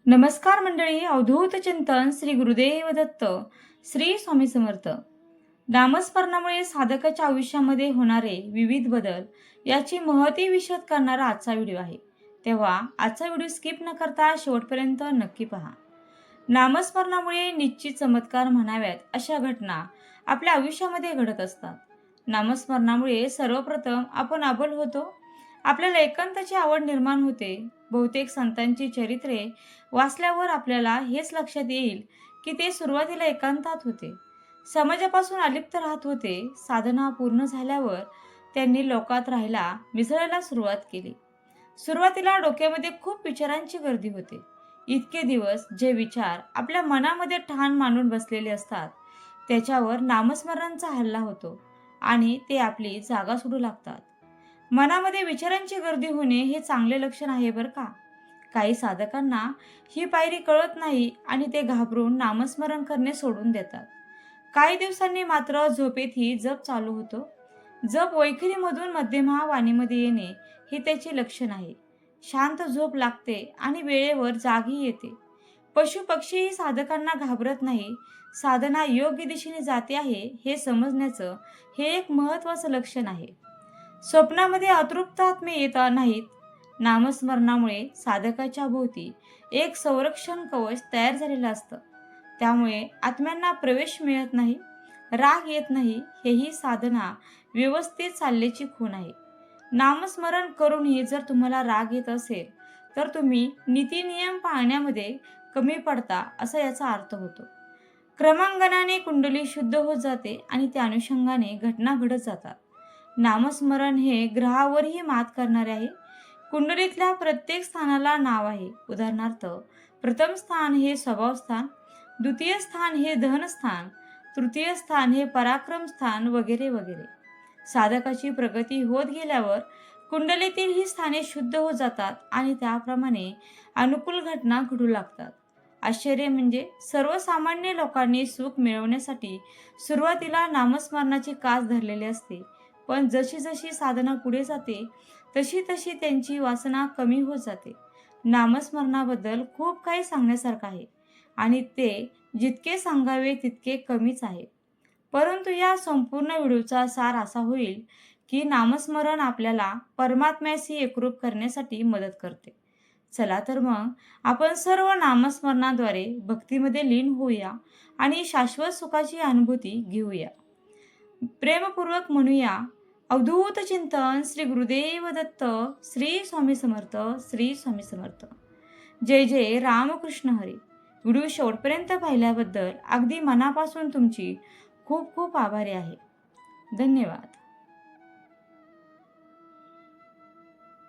नमस्कार मंडळी. अवधूत चिंतन श्री गुरुदेव दत्त. श्री स्वामी समर्थ. नामस्मरणामुळे साधकाच्या आयुष्यामध्ये होणारे विविध बदल याची महती विशद करणारा आजचा व्हिडिओ आहे. तेव्हा आजचा व्हिडिओ स्किप न करता शेवटपर्यंत नक्की पहा. नामस्मरणामुळे निश्चित चमत्कार म्हणाव्यात अशा घटना आपल्या आयुष्यामध्ये घडत असतात. नामस्मरणामुळे सर्वप्रथम आपण अबोल होतो. आपल्याला एकांताची आवड निर्माण होते. बहुतेक संतांची चरित्रे वाचल्यावर आपल्याला हेच लक्षात येईल की ते सुरुवातीला एकांतात होते, समाजापासून अलिप्त राहत होते. साधना पूर्ण झाल्यावर त्यांनी लोकात राहायला मिसळायला सुरुवात केली. सुरुवातीला डोक्यामध्ये खूप विचारांची गर्दी होते. इतके दिवस जे विचार आपल्या मनामध्ये ठाण मांडून बसलेले असतात त्याच्यावर नामस्मरणाचा हल्ला होतो आणि ते आपली जागा सोडू लागतात. मनामध्ये विचारांची गर्दी होणे हे चांगले लक्षण आहे बरं का. काही साधकांना ही पायरी कळत नाही आणि ते घाबरून नामस्मरण करणे सोडून देतात. काही दिवसांनी मात्र झोपेतही जप चालू होतो. जप वैखरीमधून मध्यमा वाणीमध्ये येणे हे त्याचे लक्षण आहे. शांत झोप लागते आणि वेळेवर जागी येते. पशु पक्षीही साधकांना घाबरत नाही. साधना योग्य दिशेने जाते आहे हे समजण्याचं हे एक महत्त्वाचं लक्षण आहे. स्वप्नामध्ये अतृप्त आत्मे येत नाहीत. नामस्मरणामुळे साधकाच्या भोवती एक संरक्षण कवच तयार झालेलं असतं. त्यामुळे आत्म्यांना प्रवेश मिळत नाही, राग येत नाही. हेही साधना व्यवस्थित चालल्याची खूण आहे. नामस्मरण करूनही जर तुम्हाला राग येत असेल तर तुम्ही नीतिनियम पाळण्यामध्ये कमी पडता असा याचा अर्थ होतो. क्रमांगणाने कुंडली शुद्ध होत जाते आणि त्या अनुषंगाने घटना घडत जातात. नामस्मरण हे ग्रहावरही मात करणारे आहे. कुंडलीतल्या प्रत्येक स्थानाला नाव आहे. उदाहरणार्थ, प्रथम स्थान हे स्वभाव स्थान, द्वितीय स्थान हे धन स्थान, तृतीय स्थान हे पराक्रम स्थान वगैरे वगैरे. साधकाची प्रगती होत गेल्यावर कुंडलीतील ही स्थाने शुद्ध होत जातात आणि त्याप्रमाणे अनुकूल घटना घडू लागतात. आश्चर्य म्हणजे सर्वसामान्य लोकांनी सुख मिळवण्यासाठी सुरुवातीला नामस्मरणाची कास धरलेली असते. पण जशी जशी साधना पुढे जाते तशी तशी त्यांची वासना कमी होत जाते. नामस्मरणाबद्दल खूप काही सांगण्यासारखं आहे आणि ते जितके सांगावे तितके कमीच आहे. परंतु या संपूर्ण व्हिडिओचा सार असा होईल की नामस्मरण आपल्याला परमात्म्याशी एकरूप करण्यासाठी मदत करते. चला तर मग आपण सर्व नामस्मरणाद्वारे भक्तीमध्ये लीन होऊया आणि शाश्वत सुखाची अनुभूती घेऊया. प्रेमपूर्वक म्हणूया, अवधूत चिंतन श्री गुरुदेव दत्त. श्री स्वामी समर्थ. श्री स्वामी समर्थ. जय जय रामकृष्ण हरी. व्हिडिओ शेवटपर्यंत पाहिल्याबद्दल अगदी मनापासून तुमची खूप खूप आभारी आहे. धन्यवाद.